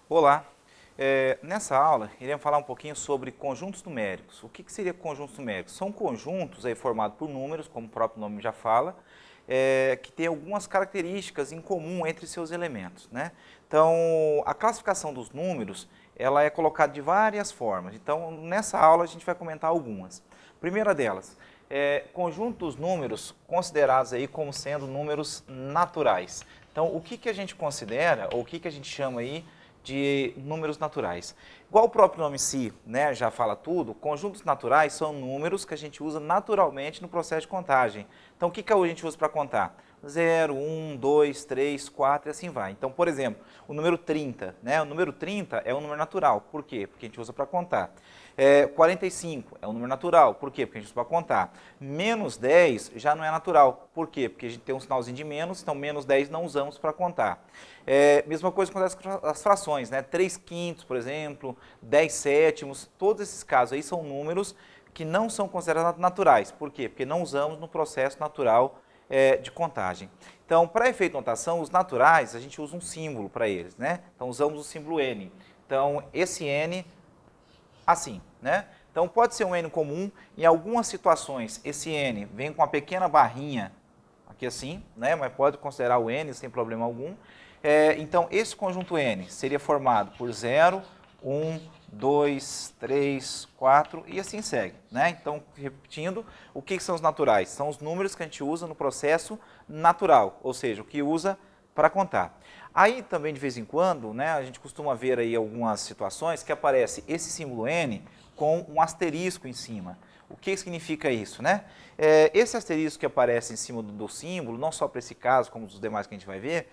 Olá, nessa aula iremos falar um pouquinho sobre conjuntos numéricos. O que seria conjuntos numéricos? São conjuntos aí formados por números, como o próprio nome já fala, que tem algumas características em comum entre seus elementos, né? Então, a classificação dos números, ela é colocada de várias formas. Então, nessa aula a gente vai comentar algumas. Primeira delas, conjunto dos números considerados aí como sendo números naturais. Então, o que a gente considera, ou o que a gente chama aí de números naturais? Igual o próprio nome em si, né, já fala tudo, conjuntos naturais são números que a gente usa naturalmente no processo de contagem. Então, o que a gente usa para contar? 0, 1, 2, 3, 4 e assim vai. Então, por exemplo, o número 30, né? O número 30 é um número natural. Por quê? Porque a gente usa para contar. 45 é um número natural. Por quê? Porque a gente usa para contar. Menos 10 já não é natural. Por quê? Porque a gente tem um sinalzinho de menos, então menos 10 não usamos para contar. Mesma coisa acontece com as frações, né? 3 quintos, por exemplo, 10 sétimos, todos esses casos aí são números que não são considerados naturais. Por quê? Porque não usamos no processo natural de contagem. Então, para efeito de notação, os naturais, a gente usa um símbolo para eles, né? Então, usamos o símbolo N. Então, esse N, assim, né? Então, pode ser um N comum, em algumas situações, esse N vem com uma pequena barrinha, aqui assim, né? Mas pode considerar o N sem problema algum. Então, esse conjunto N seria formado por 0, 1, 2, 3, 4 e assim segue, né? Então, repetindo, o que são os naturais? São os números que a gente usa no processo natural, ou seja, o que usa para contar. Aí também de vez em quando, né, a gente costuma ver aí algumas situações que aparece esse símbolo N com um asterisco em cima. O que significa isso, né? Esse asterisco que aparece em cima do símbolo, não só para esse caso, como dos demais que a gente vai ver,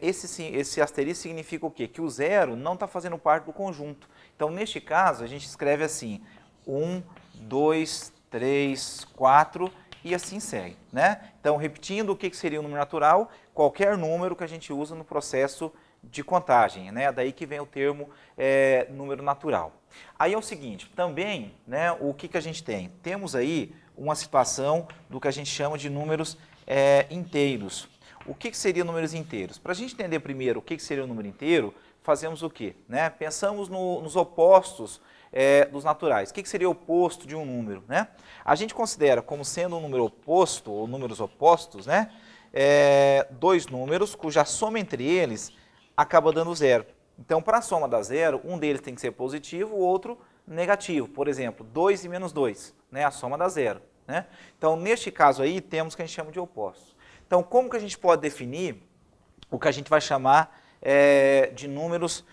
esse asterisco significa o quê? Que o zero não está fazendo parte do conjunto. Então, neste caso, a gente escreve assim, 1, 2, 3, 4 e assim segue, né? Então, repetindo o que seria o número natural, qualquer número que a gente usa no processo de contagem, né? Daí que vem o termo número natural. Aí é o seguinte, também, né, o que a gente tem? Temos aí uma situação do que a gente chama de números inteiros. O que seria números inteiros? Para a gente entender primeiro o que seria um número inteiro, fazemos o quê? Né? Pensamos nos opostos dos naturais. O que seria o oposto de um número? Né? A gente considera como sendo um número oposto, ou números opostos, né? Dois números cuja soma entre eles acaba dando zero. Então, para a soma dar zero, um deles tem que ser positivo, o outro negativo. Por exemplo, 2 e menos 2, né? A soma dá zero. Né? Então, neste caso aí, temos o que a gente chama de opostos. Então, como que a gente pode definir o que a gente vai chamar de números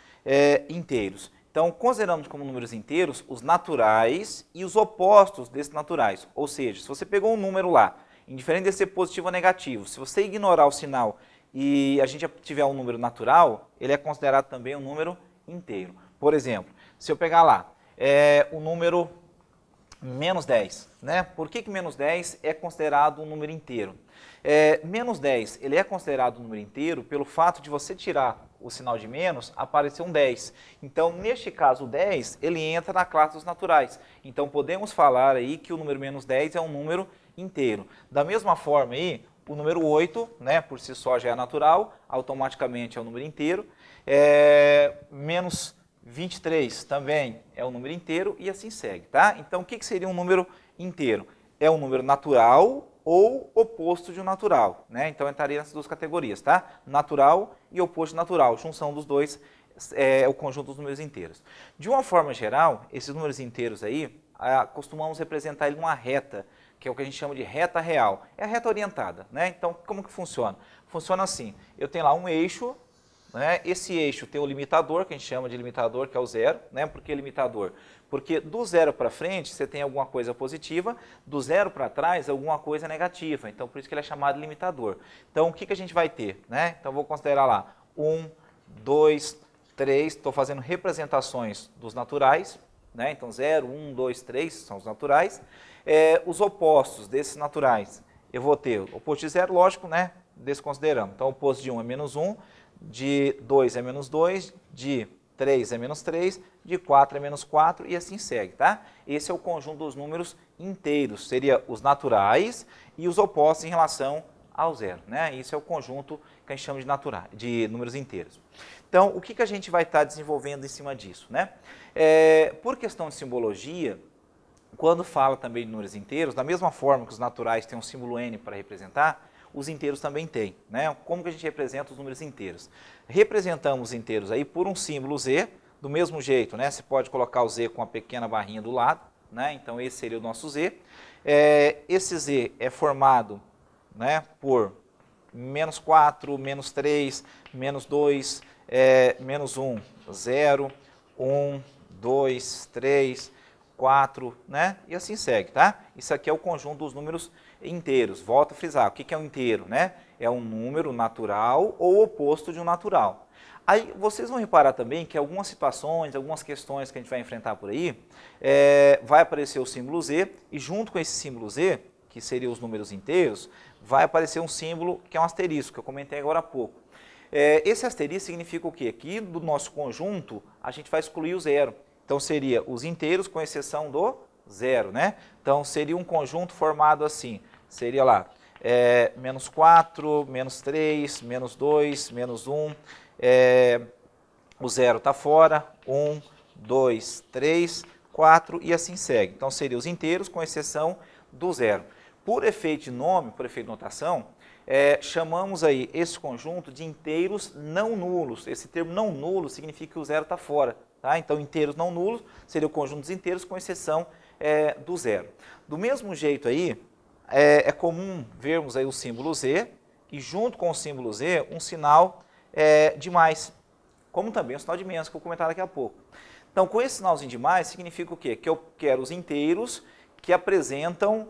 inteiros? Então, consideramos como números inteiros os naturais e os opostos desses naturais. Ou seja, se você pegou um número lá, indiferente de ser positivo ou negativo, se você ignorar o sinal e a gente tiver um número natural, ele é considerado também um número inteiro. Por exemplo, se eu pegar lá o número menos 10, né? Por que menos 10 é considerado um número inteiro? Menos 10, ele é considerado um número inteiro pelo fato de você tirar o sinal de menos, aparecer um 10. Então, neste caso, o 10, ele entra na classe dos naturais. Então, podemos falar aí que o número menos 10 é um número inteiro. Da mesma forma aí, o número 8, né, por si só já é natural, automaticamente é um número inteiro. Menos 23 também é um número inteiro e assim segue, tá? Então, o que seria um número inteiro? É um número natural ou oposto de um natural, né? Então, entraria nessas duas categorias, tá? Natural e oposto de natural. Junção dos dois é o conjunto dos números inteiros. De uma forma geral, esses números inteiros aí, costumamos representar ele numa reta, que é o que a gente chama de reta real. É a reta orientada, né? Então, como que funciona? Funciona assim, eu tenho lá um eixo, né? Esse eixo tem o limitador, que a gente chama de limitador, que é o zero, né? Por que limitador? Porque do zero para frente você tem alguma coisa positiva, do zero para trás alguma coisa negativa. Então, por isso que ele é chamado limitador. Então, o que a gente vai ter? Né? Então, vou considerar lá 1, 2, 3, estou fazendo representações dos naturais, né? Então 0, 1, 2, 3 são os naturais. Os opostos desses naturais, eu vou ter o oposto de 0, lógico, né? Desconsideramos. Então, o oposto de 1 é menos 1, de 2 é menos 2, de 3 é menos 3, de 4 é menos 4 e assim segue, tá? Esse é o conjunto dos números inteiros, seria os naturais e os opostos em relação ao zero, né? Isso é o conjunto que a gente chama de números inteiros. Então, o que a gente vai estar desenvolvendo em cima disso, né? Por questão de simbologia, quando fala também de números inteiros, da mesma forma que os naturais têm um símbolo n para representar, os inteiros também têm, né? Como que a gente representa os números inteiros? Representamos os inteiros aí por um símbolo z, do mesmo jeito, né? Você pode colocar o z com uma pequena barrinha do lado, né? Então esse seria o nosso z. Esse z é formado, né, por menos 4, menos 3, menos 2, menos 1, 0, 1, 2, 3, 4, né? E assim segue, tá? Isso aqui é o conjunto dos números inteiros. Volto a frisar, o que é um inteiro, né? É um número natural ou oposto de um natural. Aí vocês vão reparar também que algumas situações, algumas questões que a gente vai enfrentar por aí, vai aparecer o símbolo z e junto com esse símbolo z, que seriam os números inteiros, vai aparecer um símbolo que é um asterisco, que eu comentei agora há pouco. Esse asterisco significa o quê? Que do nosso conjunto a gente vai excluir o zero. Então seria os inteiros com exceção do zero, né? Então seria um conjunto formado assim, seria lá, menos 4, menos 3, menos 2, menos 1, o zero está fora, 1, 2, 3, 4 e assim segue. Então seriam os inteiros com exceção do zero. Por efeito de nome, por efeito de notação, chamamos aí esse conjunto de inteiros não nulos. Esse termo não nulo significa que o zero está fora. Tá? Então, inteiros não nulos seria o conjunto dos inteiros com exceção do zero. Do mesmo jeito aí, é comum vermos aí o símbolo z e junto com o símbolo z um sinal de mais, como também o sinal de menos, que eu vou comentar daqui a pouco. Então, com esse sinalzinho de mais, significa o quê? Que eu quero os inteiros que apresentam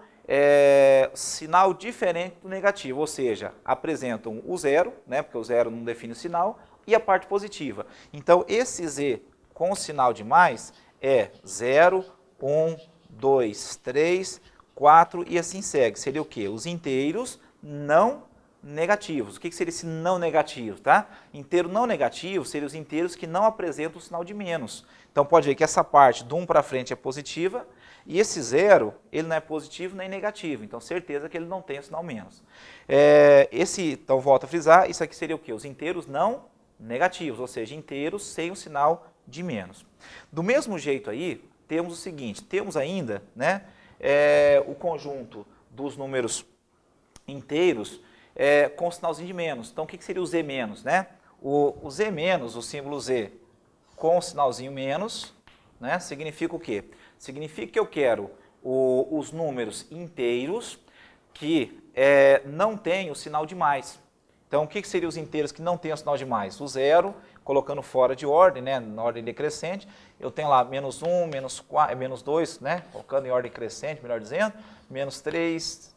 sinal diferente do negativo, ou seja, apresentam o zero, né, porque o zero não define o sinal, e a parte positiva. Então, esse z com o sinal de mais é 0, 1, 2, 3, 4 e assim segue. Seria o quê? Os inteiros não negativos. O que seria esse não negativo? Tá? Inteiro não negativo seria os inteiros que não apresentam o sinal de menos. Então pode ver que essa parte do 1 para frente é positiva e esse 0 ele não é positivo nem negativo. Então certeza que ele não tem o sinal menos. Então volto a frisar, isso aqui seria o quê? Os inteiros não negativos, ou seja, inteiros sem o sinal de menos. Do mesmo jeito aí, temos o seguinte, temos ainda, né, o conjunto dos números inteiros com o sinalzinho de menos. Então, o que seria o z menos, né? O z menos, o símbolo z com o sinalzinho menos, né, significa o quê? Significa que eu quero os números inteiros que não têm o sinal de mais. Então, o que seriam os inteiros que não têm o sinal de mais? O zero, colocando fora de ordem, né, na ordem decrescente, eu tenho lá menos 1, menos 4, menos 2, né, colocando em ordem crescente, melhor dizendo, menos 3,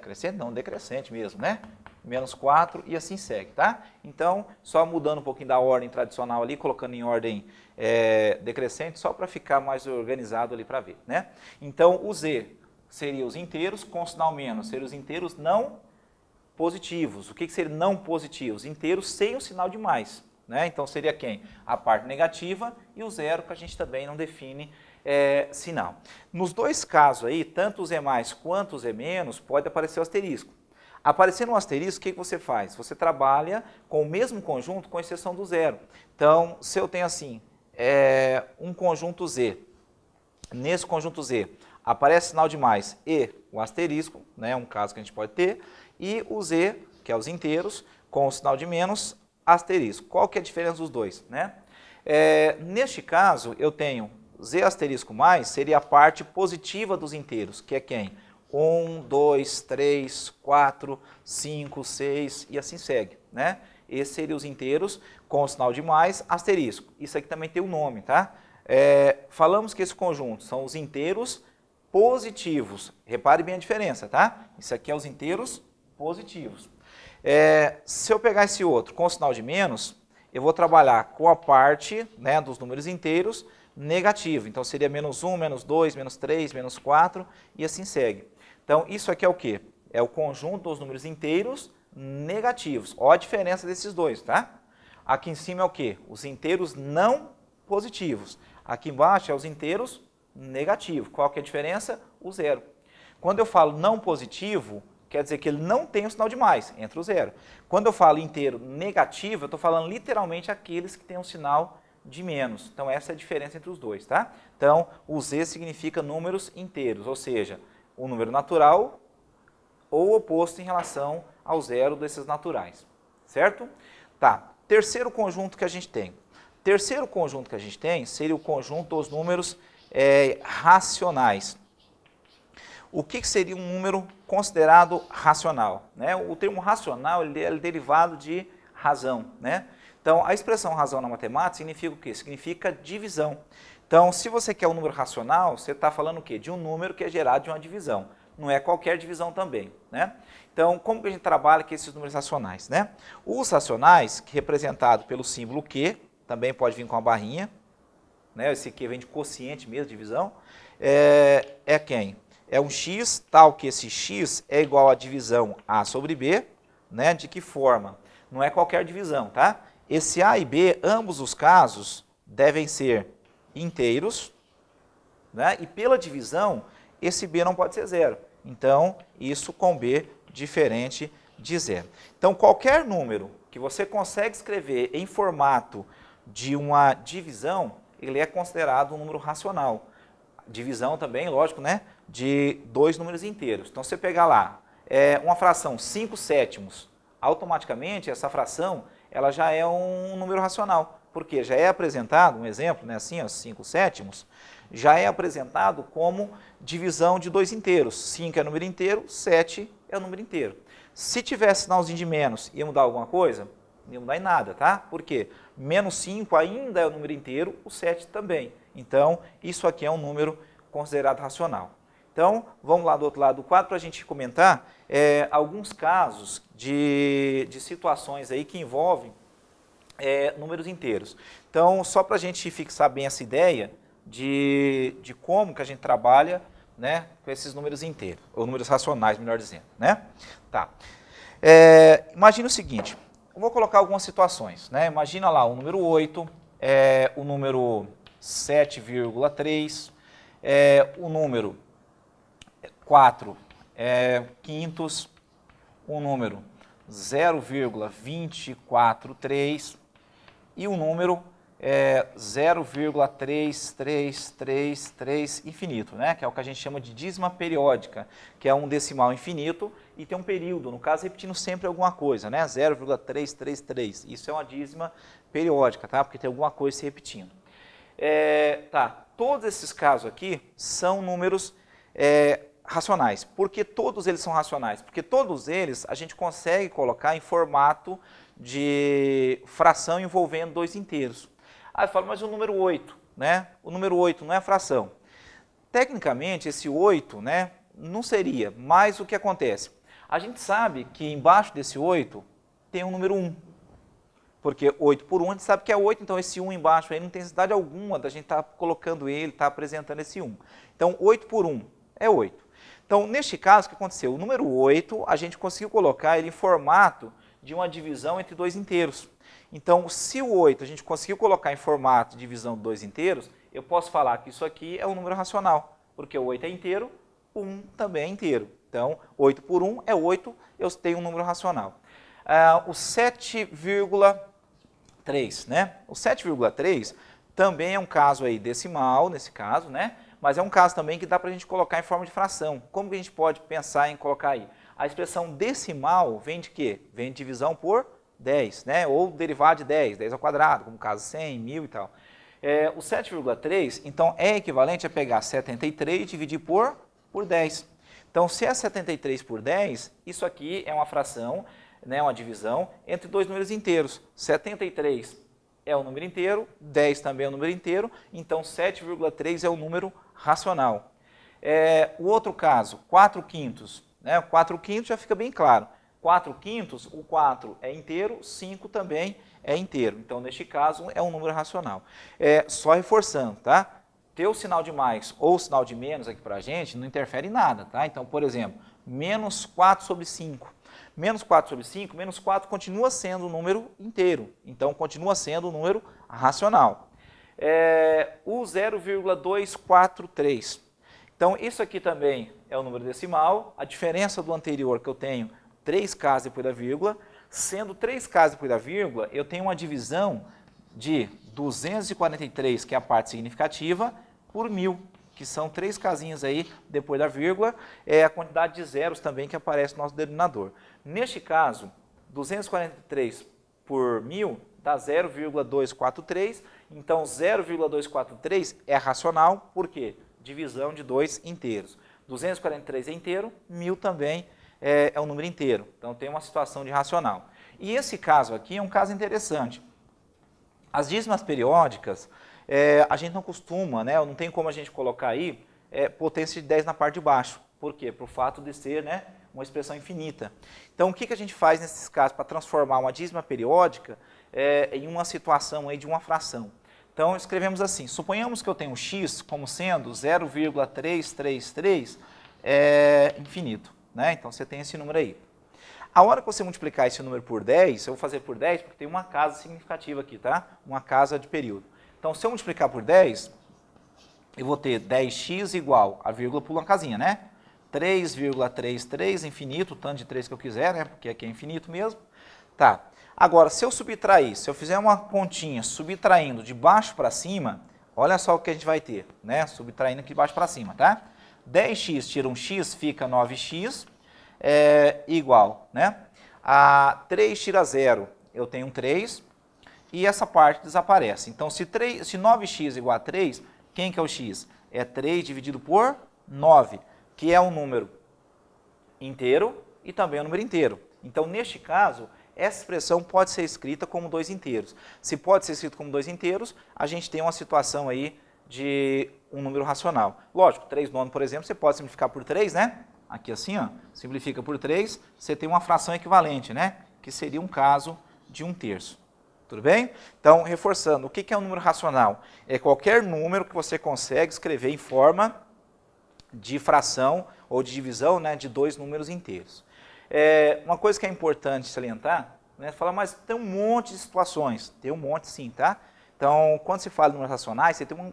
crescente não, decrescente mesmo, né, menos 4 e assim segue, tá? Então, só mudando um pouquinho da ordem tradicional ali, colocando em ordem decrescente, só para ficar mais organizado ali para ver, né? Então, o z seria os inteiros, com sinal menos, seriam os inteiros não positivos. O que seria não positivos? Inteiros sem o sinal de mais. Né? Então seria quem? A parte negativa e o zero, que a gente também não define sinal. Nos dois casos aí, tanto o z mais quanto o z menos, pode aparecer o asterisco. Aparecendo um asterisco, o que você faz? Você trabalha com o mesmo conjunto, com exceção do zero. Então, se eu tenho assim, um conjunto z, nesse conjunto z aparece sinal de mais e o asterisco, né, um caso que a gente pode ter, e o z, que é os inteiros, com o sinal de menos, asterisco. Qual que é a diferença dos dois? Né? Neste caso, eu tenho z asterisco mais, seria a parte positiva dos inteiros, que é quem? 1, 2, 3, 4, 5, 6 e assim segue. Né? Esses seriam os inteiros com o sinal de mais, asterisco. Isso aqui também tem um nome, tá? Falamos que esse conjunto são os inteiros positivos. Repare bem a diferença, tá? Isso aqui é os inteiros positivos. Se eu pegar esse outro com o sinal de menos, eu vou trabalhar com a parte, né, dos números inteiros negativo. Então seria menos 1, menos 2, menos 3, menos 4 e assim segue. Então isso aqui é o quê? É o conjunto dos números inteiros negativos. Olha a diferença desses dois, tá? Aqui em cima é o quê? Os inteiros não positivos. Aqui embaixo é os inteiros negativos. Qual que é a diferença? O zero. Quando eu falo não positivo, quer dizer que ele não tem o sinal de mais, entra o zero. Quando eu falo inteiro negativo, eu estou falando literalmente aqueles que têm um sinal de menos. Então, essa é a diferença entre os dois, tá? Então, o Z significa números inteiros, ou seja, o número natural ou oposto em relação ao zero desses naturais, certo? Tá, terceiro conjunto que a gente tem. Terceiro conjunto que a gente tem seria o conjunto dos números racionais. O que seria um número considerado racional? Né? O termo racional ele é derivado de razão, né? Então, a expressão razão na matemática significa o quê? Significa divisão. Então, se você quer um número racional, você está falando o quê? De um número que é gerado de uma divisão. Não é qualquer divisão também, né? Então, como que a gente trabalha com esses números racionais, né? Os racionais, que é representado pelo símbolo Q, também pode vir com a barrinha, né? Esse Q vem de quociente mesmo, divisão, é quem? É um x, tal que esse x é igual à divisão A sobre B, né? De que forma? Não é qualquer divisão, tá? Esse A e B, ambos os casos, devem ser inteiros, né? E pela divisão, esse B não pode ser zero. Então, isso com B diferente de zero. Então, qualquer número que você consegue escrever em formato de uma divisão, ele é considerado um número racional. Divisão também, lógico, né? De dois números inteiros. Então, você pegar lá uma fração 5 sétimos, automaticamente essa fração ela já é um número racional, porque já é apresentado, um exemplo, né, assim, 5 sétimos, já é apresentado como divisão de dois inteiros. 5 é número inteiro, 7 é o número inteiro. Se tivesse sinalzinho de menos, ia mudar alguma coisa? Não ia mudar em nada, tá? Por quê? Menos 5 ainda é o número inteiro, o 7 também. Então, isso aqui é um número considerado racional. Então, vamos lá do outro lado do quadro para a gente comentar alguns casos de situações aí que envolvem números inteiros. Então, só para a gente fixar bem essa ideia de como que a gente trabalha, né, com esses números inteiros, ou números racionais, melhor dizendo, né? Tá. Imagina o seguinte, eu vou colocar algumas situações, né? Imagina lá o número 8, o número 7,3, o número 4 quintos, o número 0,243 e o número 0,3333 infinito, né? Que é o que a gente chama de dízima periódica, que é um decimal infinito e tem um período, no caso repetindo sempre alguma coisa, né? 0,333, isso é uma dízima periódica, tá? Porque tem alguma coisa se repetindo. Tá, todos esses casos aqui são números racionais. Por que todos eles são racionais? Porque todos eles a gente consegue colocar em formato de fração envolvendo dois inteiros. Aí eu falo, mas o número 8, né? O número 8 não é fração. Tecnicamente, esse 8, né, não seria, mas o que acontece? A gente sabe que embaixo desse 8 tem um número 1. Porque 8 por 1 a gente sabe que é 8, então esse 1 embaixo aí não tem necessidade alguma da gente estar colocando ele, estar apresentando esse 1. Então, 8 por 1 é 8. Então, neste caso, o que aconteceu? O número 8, a gente conseguiu colocar ele em formato de uma divisão entre dois inteiros. Então, se o 8 a gente conseguiu colocar em formato de divisão de dois inteiros, eu posso falar que isso aqui é um número racional, porque o 8 é inteiro, o 1 também é inteiro. Então, 8 por 1 é 8, eu tenho um número racional. O 7,3, né? O 7,3 também é um caso aí decimal, nesse caso, né? Mas é um caso também que dá para a gente colocar em forma de fração. Como que a gente pode pensar em colocar aí? A expressão decimal vem de quê? Vem de divisão por 10, né? Ou derivado de 10, 10 ao quadrado, como caso 100, 1000 e tal. O 7,3, então, é equivalente a pegar 73 e dividir por 10. Então, se é 73 por 10, isso aqui é uma fração, né, uma divisão entre dois números inteiros. 73 é um número inteiro, 10 também é um número inteiro, então 7,3 é um número racional. O outro caso, 4 quintos, né? 4 quintos já fica bem claro. 4 quintos, o 4 é inteiro, 5 também é inteiro. Então, neste caso, é um número racional. Só reforçando, tá? Ter o sinal de mais ou o sinal de menos aqui para a gente não interfere em nada, tá? Então, por exemplo, menos 4 sobre 5. Menos 4 sobre 5, menos 4 continua sendo um número inteiro, então continua sendo um número racional. O 0,243. Então, isso aqui também é o número decimal, a diferença do anterior que eu tenho 3 casas depois da vírgula, sendo 3 casas depois da vírgula, eu tenho uma divisão de 243, que é a parte significativa, por 1000, que são 3 casinhas aí depois da vírgula, é a quantidade de zeros também que aparece no nosso denominador. Neste caso, 243 por 1000 dá 0,243, então 0,243 é racional, por quê? Divisão de 2 inteiros. 243 é inteiro, 1000 também é um número inteiro, então tem uma situação de racional. E esse caso aqui é um caso interessante. As dízimas periódicas, a gente não costuma, né, não tem como a gente colocar aí potência de 10 na parte de baixo. Por quê? Por fato de ser, né, uma expressão infinita. Então, o que a gente faz nesses casos para transformar uma dízima periódica em uma situação aí de uma fração? Então, escrevemos assim, suponhamos que eu tenho um x como sendo 0,333 infinito, né? Então, você tem esse número aí. A hora que você multiplicar esse número por 10, eu vou fazer por 10 porque tem uma casa significativa aqui, tá? Uma casa de período. Então, se eu multiplicar por 10, eu vou ter 10x igual, a vírgula pula uma casinha, né? 3,33 infinito, o tanto de 3 que eu quiser, né? Porque aqui é infinito mesmo. Tá. Agora, se eu subtrair, se eu fizer uma continha subtraindo de baixo para cima, olha só o que a gente vai ter, né? Subtraindo aqui de baixo para cima, tá? 10x tira um x, fica 9x, igual, né? A 3 tira 0, eu tenho um 3, e essa parte desaparece. Então, se 9x igual a 3, quem que é o x? É 3 dividido por 9, que é um número inteiro e também é um número inteiro. Então, neste caso, essa expressão pode ser escrita como 2 inteiros. Se pode ser escrito como 2 inteiros, a gente tem uma situação aí de um número racional. Lógico, 3 nono, por exemplo, você pode simplificar por 3, né? Aqui assim, ó, simplifica por 3, você tem uma fração equivalente, né? Que seria um caso de 1/3. Tudo bem? Então, reforçando, o que é um número racional? É qualquer número que você consegue escrever em forma de fração ou de divisão, né, de 2 números inteiros. Uma coisa que é importante salientar, né, falar, mas tem um monte de situações. Tem um monte sim, tá? Então, quando se fala em números racionais, você tem um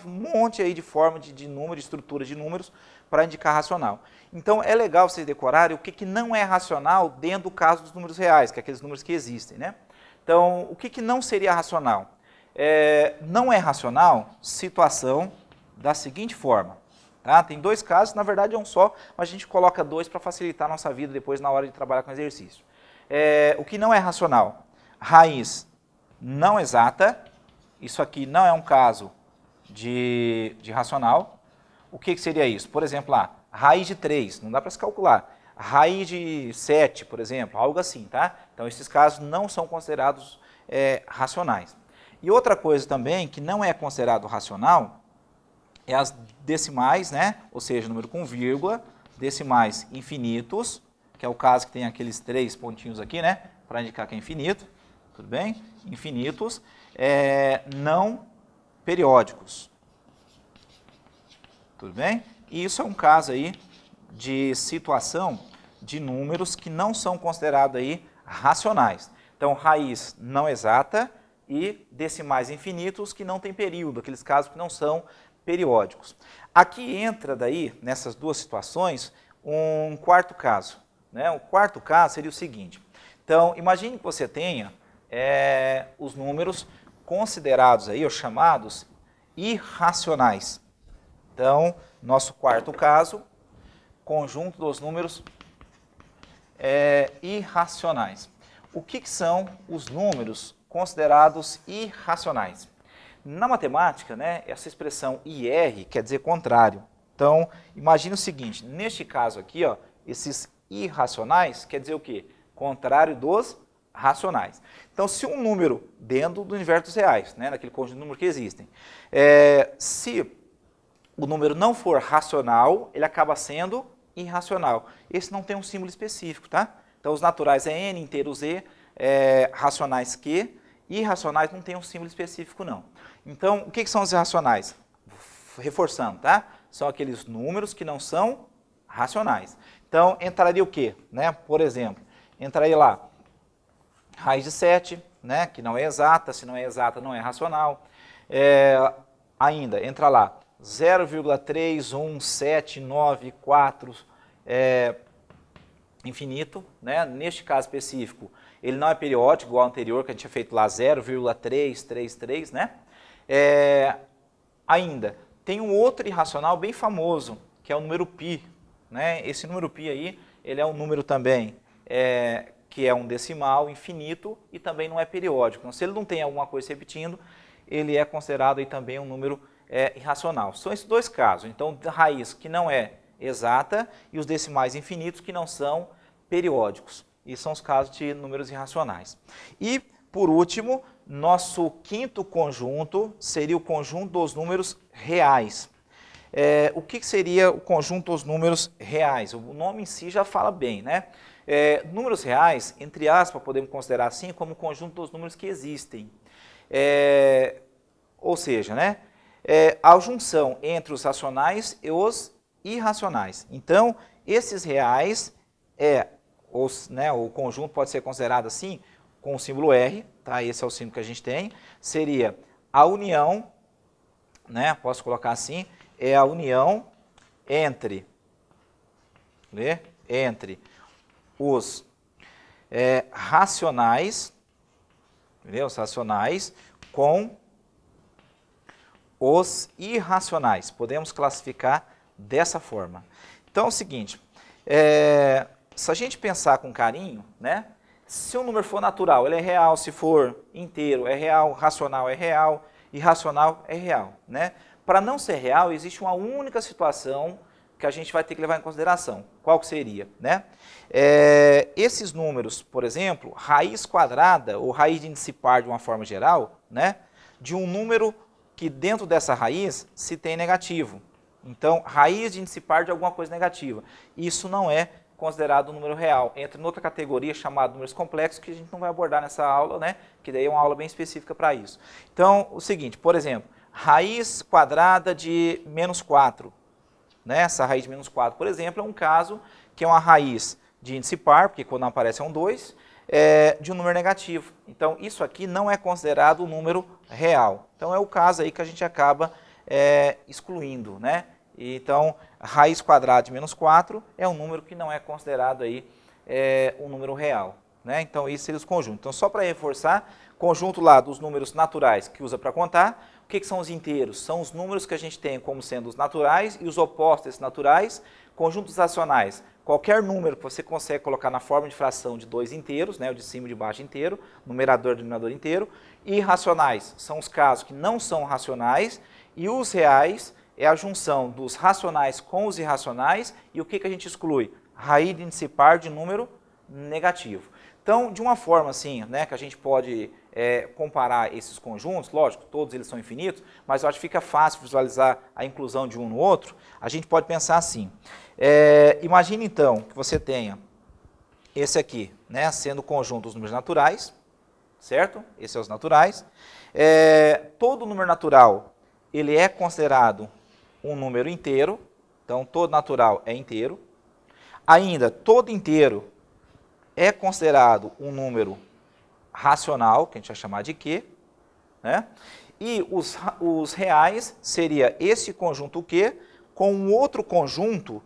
monte aí de forma de número, de estrutura de números para indicar racional. Então, é legal vocês decorarem o que não é racional dentro do caso dos números reais, que é aqueles números que existem, né? Então, o que não seria racional? Não é racional situação da seguinte forma. Tá? Tem 2 casos, na verdade é um só, mas a gente coloca 2 para facilitar a nossa vida depois na hora de trabalhar com exercício. O que não é racional? Raiz não exata, isso aqui não é um caso de racional. O que seria isso? Por exemplo, raiz de 3, não dá para se calcular. Raiz de 7, por exemplo, algo assim, tá? Então, esses casos não são considerados racionais. E outra coisa também que não é considerado racional é as decimais, né? Ou seja, número com vírgula, decimais infinitos, que é o caso que tem aqueles 3 pontinhos aqui, né? Para indicar que é infinito, tudo bem? Infinitos, não periódicos, tudo bem? E isso é um caso aí de situação de números que não são considerados aí racionais. Então, raiz não exata e decimais infinitos que não têm período, aqueles casos que não são periódicos. Aqui entra daí, nessas duas situações, um quarto caso, né? O quarto caso seria o seguinte. Então, imagine que você tenha os números considerados aí, os chamados irracionais. Então, nosso quarto caso, conjunto dos números irracionais. O que são os números considerados irracionais? Na matemática, né, essa expressão IR quer dizer contrário. Então, imagine o seguinte, neste caso aqui, ó, esses irracionais quer dizer o quê? Contrário dos racionais. Então, se um número dentro do universo dos reais, né, naquele conjunto de números que existem, se o número não for racional, ele acaba sendo irracional. Esse não tem um símbolo específico, tá? Então, os naturais é N, inteiro Z, racionais Q, irracionais não tem um símbolo específico, não. Então, o que são os irracionais? Reforçando, tá? São aqueles números que não são racionais. Então, entraria o quê? Né? Por exemplo, entraria lá raiz de 7, né, que não é exata, se não é exata não é racional. Ainda entra lá 0,31794 infinito, né? Neste caso específico, ele não é periódico, igual ao anterior, que a gente tinha feito lá 0,333, né? Ainda, tem um outro irracional bem famoso, que é o número π, né? Esse número π aí, ele é um número também que é um decimal infinito e também não é periódico. Então, se ele não tem alguma coisa se repetindo, ele é considerado aí também um número irracional. São esses dois casos. Então, raiz que não é exata e os decimais infinitos que não são periódicos. E são os casos de números irracionais. E, por último, nosso quinto conjunto seria o conjunto dos números reais. O que seria o conjunto dos números reais? O nome em si já fala bem, né? Números reais, entre aspas, podemos considerar assim como o conjunto dos números que existem. Ou seja, né? A junção entre os racionais e os irracionais. Então, esses reais, o conjunto pode ser considerado assim, com o símbolo R, tá? Esse é o símbolo que a gente tem, seria a união, né? Posso colocar assim, é a união entre os racionais, entendeu? Os racionais com os irracionais. Podemos classificar dessa forma. Então é o seguinte, se a gente pensar com carinho, né? Se o número for natural, ele é real, se for inteiro, é real, racional é real, irracional é real, né? Para não ser real, existe uma única situação que a gente vai ter que levar em consideração. Qual que seria, né? Esses números, por exemplo, raiz quadrada ou raiz de índice par de uma forma geral, né? De um número que dentro dessa raiz se tem negativo. Então, raiz de índice par de alguma coisa negativa. Isso não é considerado um número real. Entra em outra categoria chamada números complexos, que a gente não vai abordar nessa aula, né? Que daí é uma aula bem específica para isso. Então, o seguinte, por exemplo, raiz quadrada de menos 4. Né? Essa raiz de menos 4, por exemplo, é um caso que é uma raiz de índice par, porque quando aparece é um 2, de um número negativo. Então, isso aqui não é considerado um número real. Então, é o caso aí que a gente acaba excluindo, né? Então, raiz quadrada de menos 4 é um número que não é considerado aí um número real, né? Então, isso seria os conjuntos. Então, só para reforçar, conjunto lá dos números naturais que usa para contar. O que são os inteiros? São os números que a gente tem como sendo os naturais e os opostos desses naturais. Conjuntos racionais, qualquer número que você consegue colocar na forma de fração de dois inteiros, né, o de cima e de baixo inteiro, numerador e denominador inteiro. Irracionais são os casos que não são racionais e os reais é a junção dos racionais com os irracionais. E o que a gente exclui? Raiz de índice par de número negativo. Então, de uma forma assim, né, que a gente pode comparar esses conjuntos, lógico, todos eles são infinitos, mas eu acho que fica fácil visualizar a inclusão de um no outro, a gente pode pensar assim. Imagine então que você tenha esse aqui, né, sendo o conjunto dos números naturais, certo? Esses são os naturais. Todo número natural, ele é considerado um número inteiro, então todo natural é inteiro. Ainda, todo inteiro é considerado um número racional, que a gente vai chamar de Q, né? E os reais seria esse conjunto Q com um outro conjunto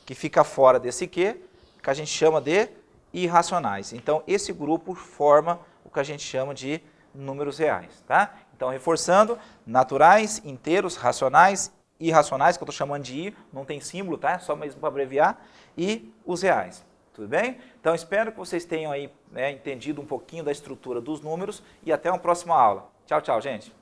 que fica fora desse Q, que a gente chama de irracionais. Então, esse grupo forma o que a gente chama de números reais, tá? Então, reforçando, naturais, inteiros, racionais, irracionais, que eu estou chamando de I, não tem símbolo, tá? Só mesmo para abreviar, e os reais. Tudo bem? Então, espero que vocês tenham aí, né, entendido um pouquinho da estrutura dos números e até uma próxima aula. Tchau, tchau, gente!